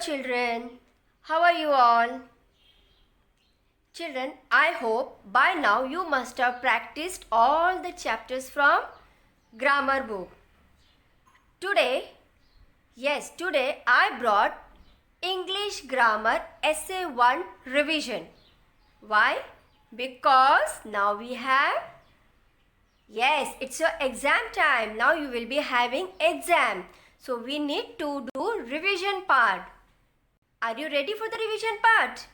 children, how are you all? Children, I hope by now you must have practiced all the chapters from grammar book. Today I brought English Grammar Essay 1 revision. Why? Because now we have, it's your exam time. Now you will be having exam. So we need to do revision part. Are you ready for the revision part?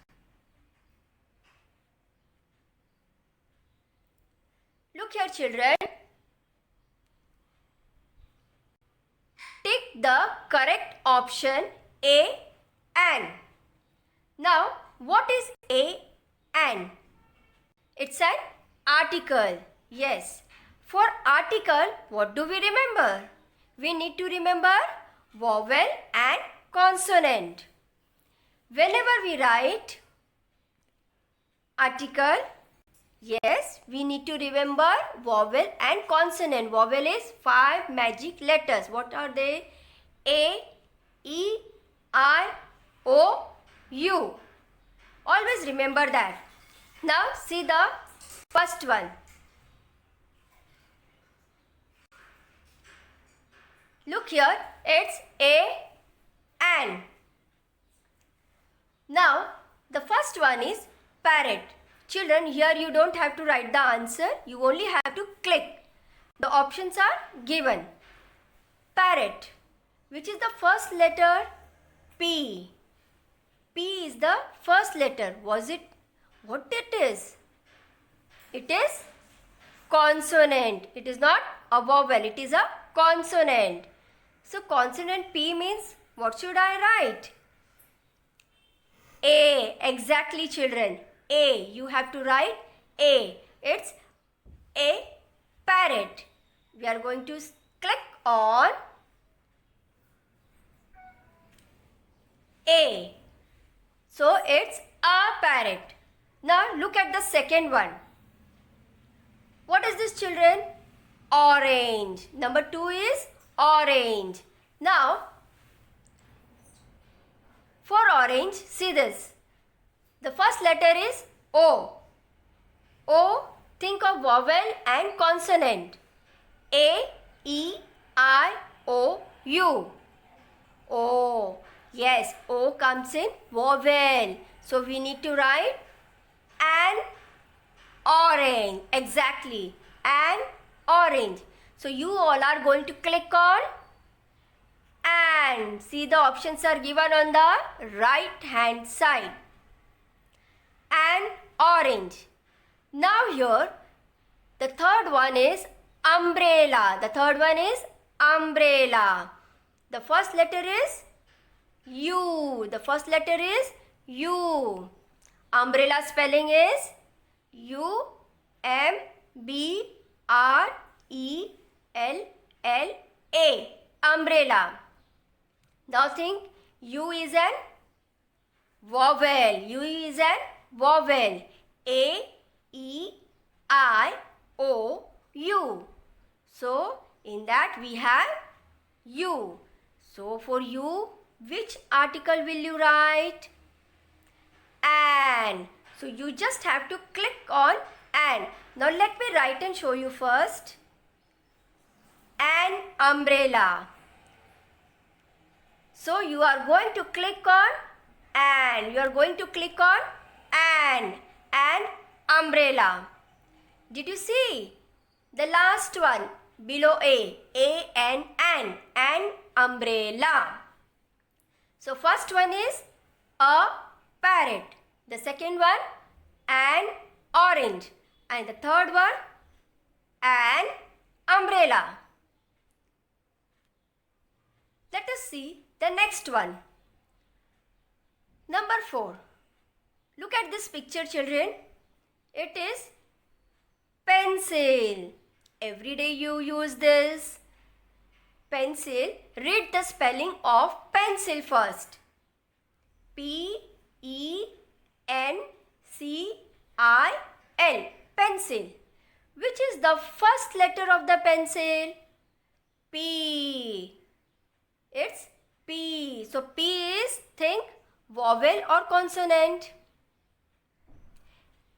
Look here children. Tick the correct option A and. Now what is A and? It's an article. Yes. For article, what do we remember? We need to remember vowel and consonant. Whenever we write article, yes, we need to remember vowel and consonant. Vowel is 5 magic letters. What are they? A, E, I, O, U. Always remember that. Now see the first one. Look here, it's A and. Now the first one is parrot. Children, here you don't have to write the answer. You only have to click. The options are given. Parrot. Which is the first letter? P. P is the first letter. Was it? What it is? It is consonant. It is not a vowel. It is a consonant. So consonant P means, what should I write? A. Exactly children. A. You have to write A. It's a parrot. We are going to click on A. So it's a parrot. Now look at the second one. What is this children? Orange. Number 2 is orange. Now for orange, see this. The first letter is O. O, think of vowel and consonant. A, E, I, O, U. O. Yes, O comes in vowel. So we need to write an orange. Exactly. An orange. So you all are going to click on and. See, the options are given on the right hand side. An orange. Now here the third one is umbrella. The third one is umbrella. The first letter is U. The first letter is U. Umbrella spelling is U M B R E L L A. Umbrella. Now think, U is an vowel. U is an vowel. A, E, I, O, U. So in that we have U. So for U, which article will you write? An. So you just have to click on an. Now let me write and show you first. An umbrella. So you are going to click on an. You are going to click on an umbrella. Did you see? The last one below A and an umbrella. So first one is a parrot. The second one an orange. And the third one an umbrella. Let us see the next one. Number 4. Look at this picture children. It is pencil. Every day you use this. Pencil. Read the spelling of pencil first. P-E-N-C-I-L. Pencil. Which is the first letter of the pencil? P. It's P. So P is, think, vowel or consonant?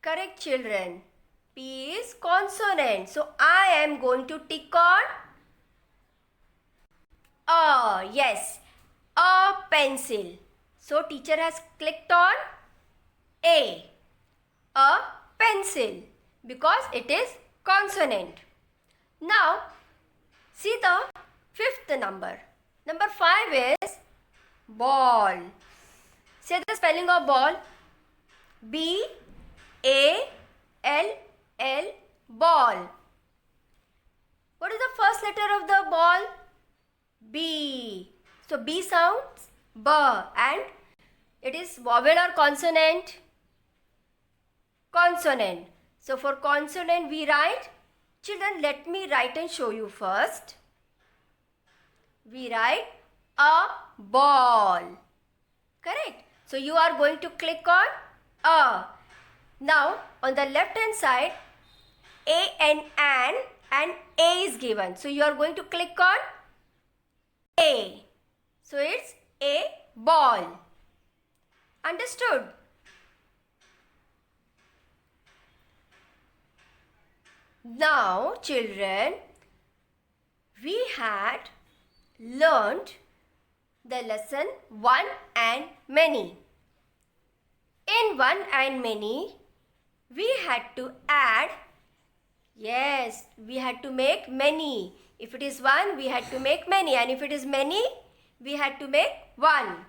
Correct, children. P is consonant. So I am going to tick on A. Yes, a pencil. So teacher has clicked on A pencil, because it is consonant. Now see the fifth number. Number 5 is ball. Say the spelling of ball. B-A-L-L, ball. What is the first letter of the ball? B. So B sounds B, and it is vowel or consonant? Consonant. So for consonant we write, children, let me write and show you first. We write a ball. Correct. So you are going to click on A. Now on the left hand side, A and an and A is given. So you are going to click on A. So it's a ball. Understood? Now children, we had learned the lesson one and many. In one and many, we had to add, yes, we had to make many. If it is one, we had to make many, and if it is many, we had to make one.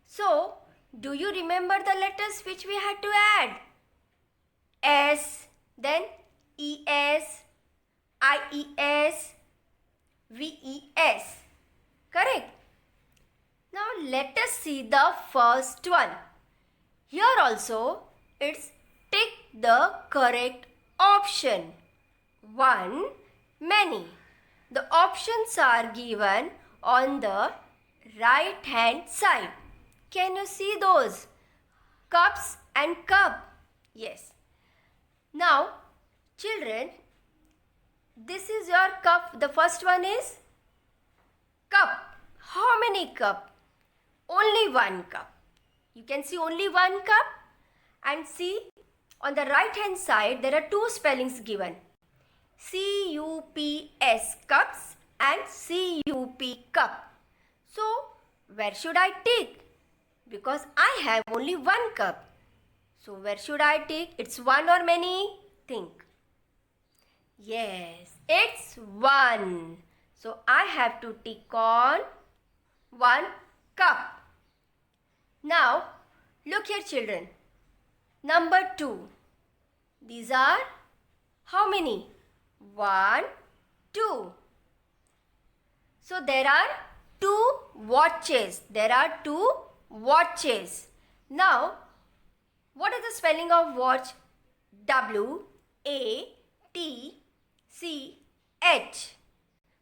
So, do you remember the letters which we had to add? S, then ES, IES, VES. Correct? Now let us see the first one. Here also it's tick the correct option. One, many. The options are given on the right hand side. Can you see those? Cups and cup. Yes. Now children, this is your cup. The first one is cup. How many cup? Only one cup. You can see only one cup, and see on the right hand side there are two spellings given. C-U-P-S, cups, and C-U-P, cup. So where should I tick? Because I have only one cup. So where should I tick? It's one or many? Think. Yes, it's one. So I have to tick on one cup. Now look here children. Number 2. These are how many? 1, 2. So there are 2 watches. There are 2 watches. Now what is the spelling of watch? W-A-T-C-H.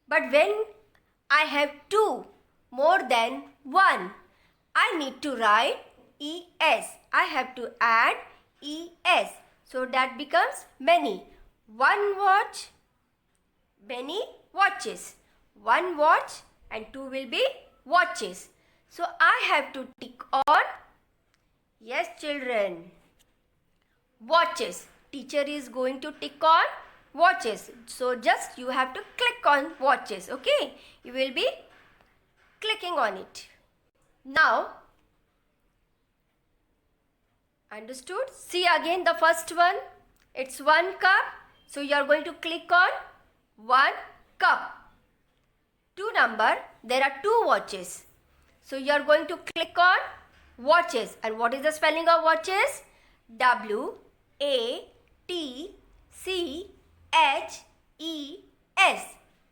But when I have 2 more than 1, I need to write ES. I have to add ES. So that becomes many. One watch, many watches. One watch and 2 will be watches. So I have to tick on, yes children, watches. Teacher is going to tick on watches. So just you have to click on watches. Okay. You will be clicking on it. Now, understood? See again the first one. It's 1 cup. So you are going to click on 1 cup. 2 number, there are 2 watches. So you are going to click on watches. And what is the spelling of watches? W-A-T-C-H-E-S.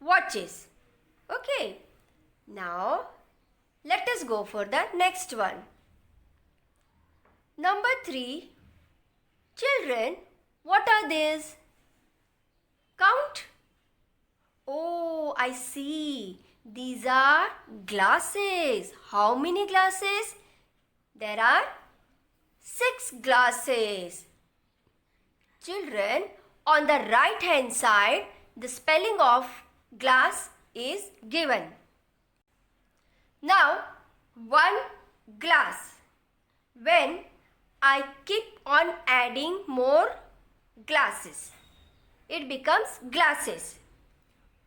Watches. Okay. Now let us go for the next one. Number 3. Children, what are these? Count. Oh, I see. These are glasses. How many glasses? There are 6 glasses. Children, on the right hand side, the spelling of glass is given. Now, 1 glass. when I keep on adding more glasses. It becomes glasses.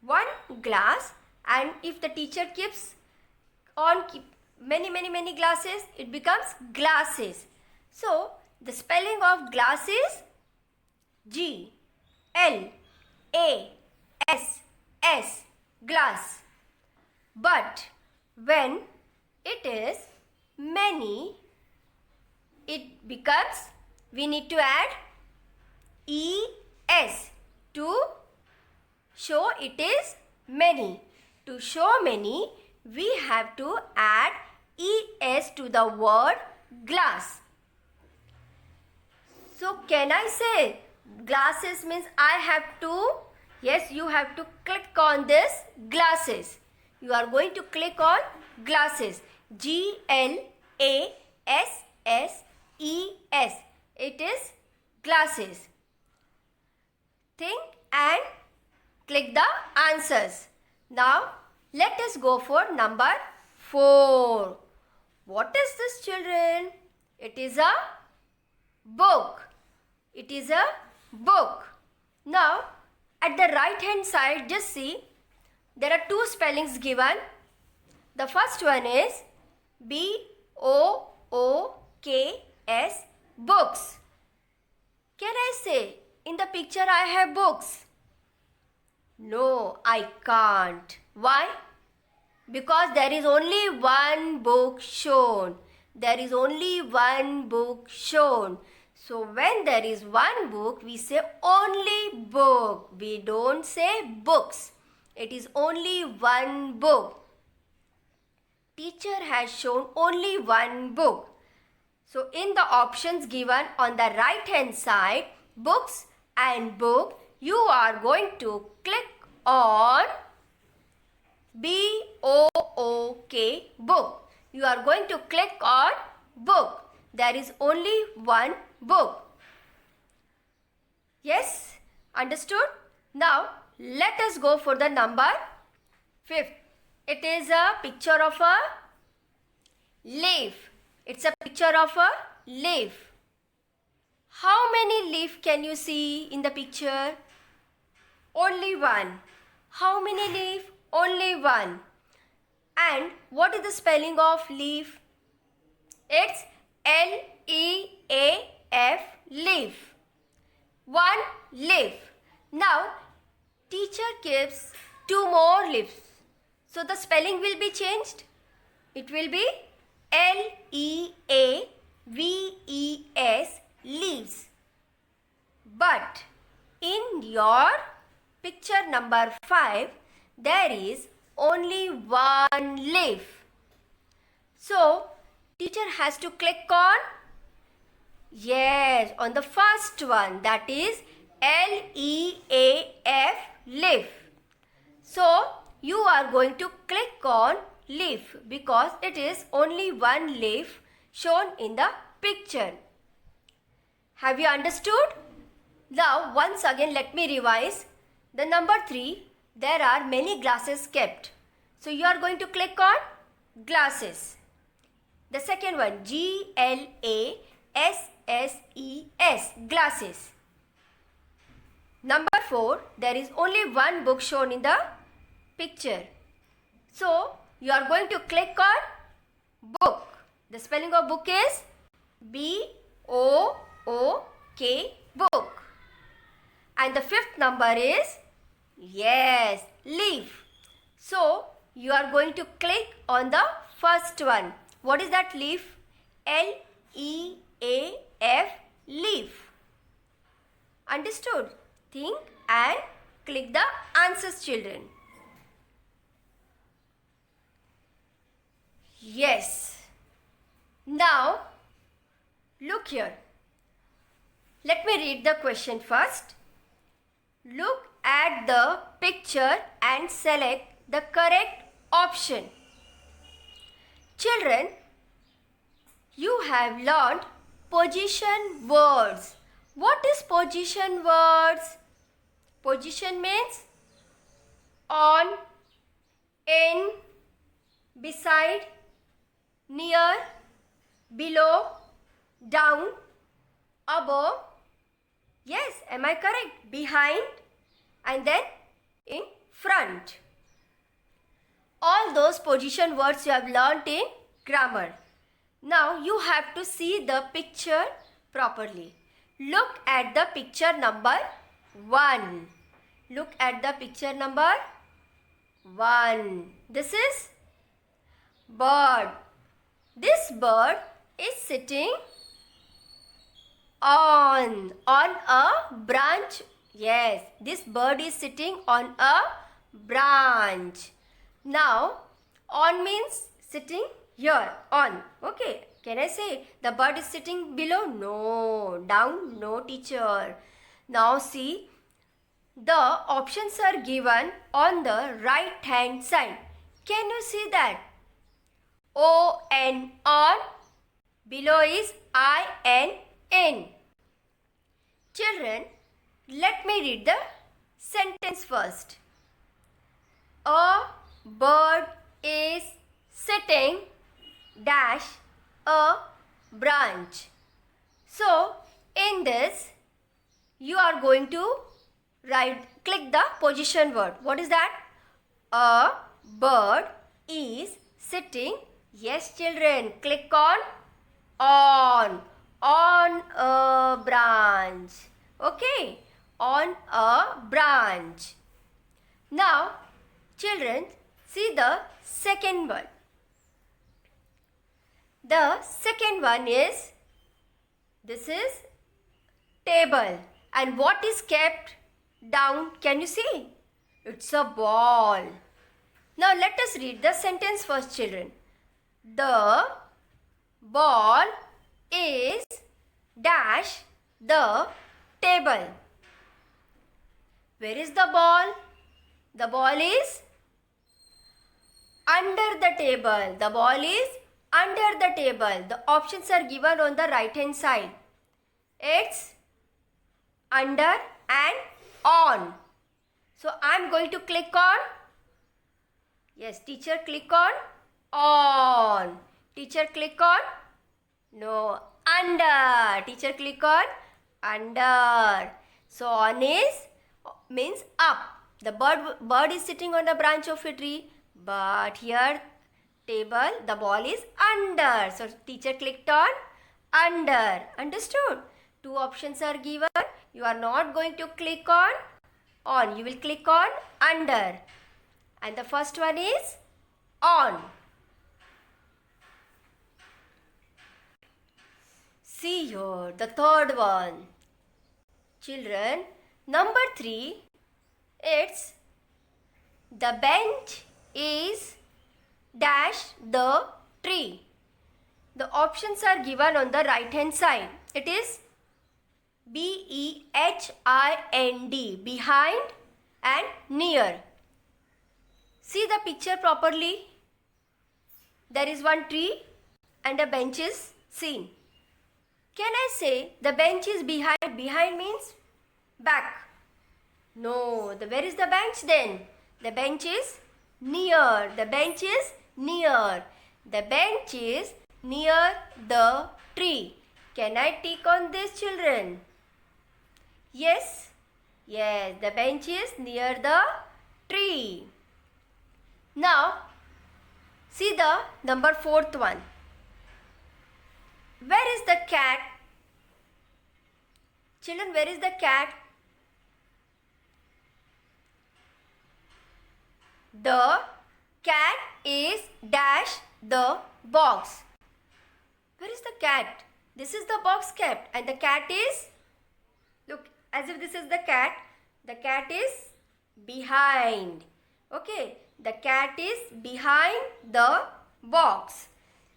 One glass, and if the teacher keeps on many glasses, it becomes glasses. So the spelling of glass is G-L-A-S-S, glass. But when it is many, it becomes, we need to add E-S to show it is many. To show many, we have to add ES to the word glass. So can I say glasses means I have to? Yes, you have to click on this glasses. You are going to click on glasses. G-L-A-S-S-E-S. It is glasses. Think and click the answers. Now let us go for number 4. What is this, children? It is a book. It is a book. Now at the right hand side, just see, there are two spellings given. The first one is B-O-O-K-S, books. Can I say in the picture I have books? No, I can't. Why? Because there is only one book shown. There is only one book shown. So when there is one book, we say only book. We don't say books. It is only one book. Teacher has shown only one book. So in the options given on the right hand side, books and book, you are going to click on B-O-O-K, book. You are going to click on book. There is only one book. Yes, understood? Now let us go for the number 5th. It is a picture of a leaf. It's a picture of a leaf. How many leaf can you see in the picture? Only one. How many leaf? Only one. And what is the spelling of leaf? It's L-E-A-F, leaf. One leaf. Now teacher gives two more leaves. So the spelling will be changed. It will be L-E-A-V-E-S, leaves. But in your picture number 5, there is only one leaf. So teacher has to click on, yes, on the first one, that is L-E-A-F, leaf. So you are going to click on leaf because it is only one leaf shown in the picture. Have you understood? Now once again let me revise. The number 3, there are many glasses kept. So you are going to click on glasses. The second one, G-L-A-S-S-E-S, glasses. Number 4, there is only one book shown in the picture. So you are going to click on book. The spelling of book is B-O-O-K, book. And the 5th number is, yes, leaf. So you are going to click on the first one. What is that leaf? L-E-A-F, leaf. Understood? Think and click the answers, children. Yes. Now look here. Let me read the question first. Look at the picture and select the correct option. Children, you have learned position words. What is position words? Position means on, in, beside, near, below, down, above. Yes, am I correct? Behind and then in front. All those position words you have learnt in grammar. Now you have to see the picture properly. Look at the picture number 1. Look at the picture number 1. This is bird. This bird is sitting on a branch. Yes, this bird is sitting on a branch. Now, on means sitting here, on. Okay, can I say the bird is sitting below? No, down, no teacher. Now see, the options are given on the right hand side. Can you see that? O-N, on. Below is I-N-N. Children, let me read the sentence first. A bird is sitting dash a branch. So, in this, you are going to click the position word. What is that? A bird is sitting. Yes, children, click on a branch. Okay, on a branch. Now, children, see the second one. The second one is, this is table. And what is kept down? Can you see? It's a ball. Now let us read the sentence first, children. The ball is dash the table. Where is the ball? The ball is under the table. The ball is under the table. The options are given on the right hand side. It's under and on. So I am going to click on. Yes, teacher, click on. Teacher, click on. No, under. Teacher, click on under. So on is means up. The bird is sitting on a branch of a tree, but here table, the ball is under. So teacher clicked on under. Understood? Two options are given. You are not going to click on. You will click on under. And the first one is on. See here, the third one. Children, number 3, it's the bench is dash the tree. The options are given on the right hand side. It is B-E-H-I-N-D, behind and near. See the picture properly. There is one tree and a bench is seen. Can I say the bench is behind? Behind means back. No, where is the bench then? The bench is near. The bench is near. The bench is near the tree. Can I tick on this, children? Yes. Yes, the bench is near the tree. Now, see the number 4th one. Where is the cat? Children, where is the cat? The cat is dash the box. Where is the cat? This is the box kept and the cat is, look, as if this is the cat. The cat is behind. Okay, the cat is behind the box.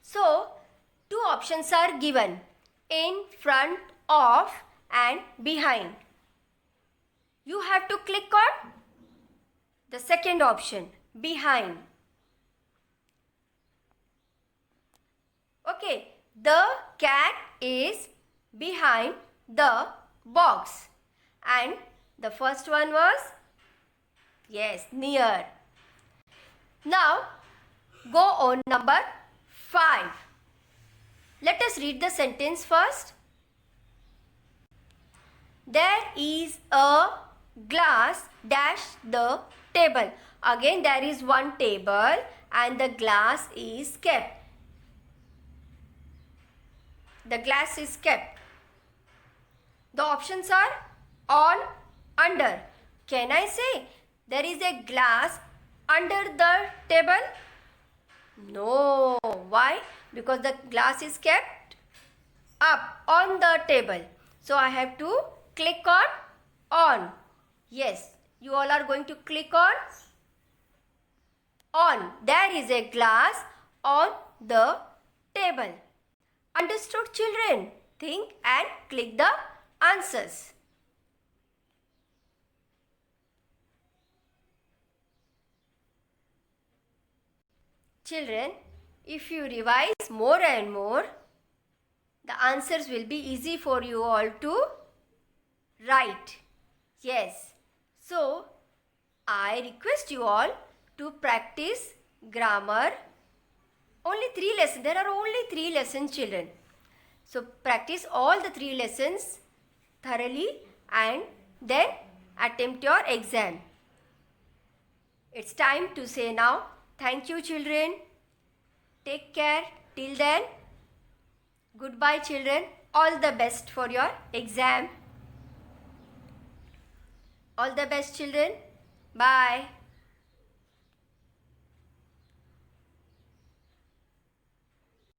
So, two options are given, in, front, of and behind. You have to click on the second option, behind. Okay, the cat is behind the box. And the first one was, yes, near. Now, go on number 5. Let us read the sentence first. There is a glass dash the table. Again there is one table and the glass is kept. The glass is kept. The options are on, under. Can I say there is a glass under the table? No. Why? Because the glass is kept up on the table. So I have to click on. Yes, you all are going to click on. There is a glass on the table. Understood, children? Think and click the answers. Children, if you revise more and more, the answers will be easy for you all to write. Yes. So, I request you all to practice grammar. Only 3 lessons. There are only 3 lessons, children. So, practice all the 3 lessons thoroughly and then attempt your exam. It's time to say now. Thank you, children. Take care. Till then, goodbye, children. All the best for your exam. All the best, children. Bye.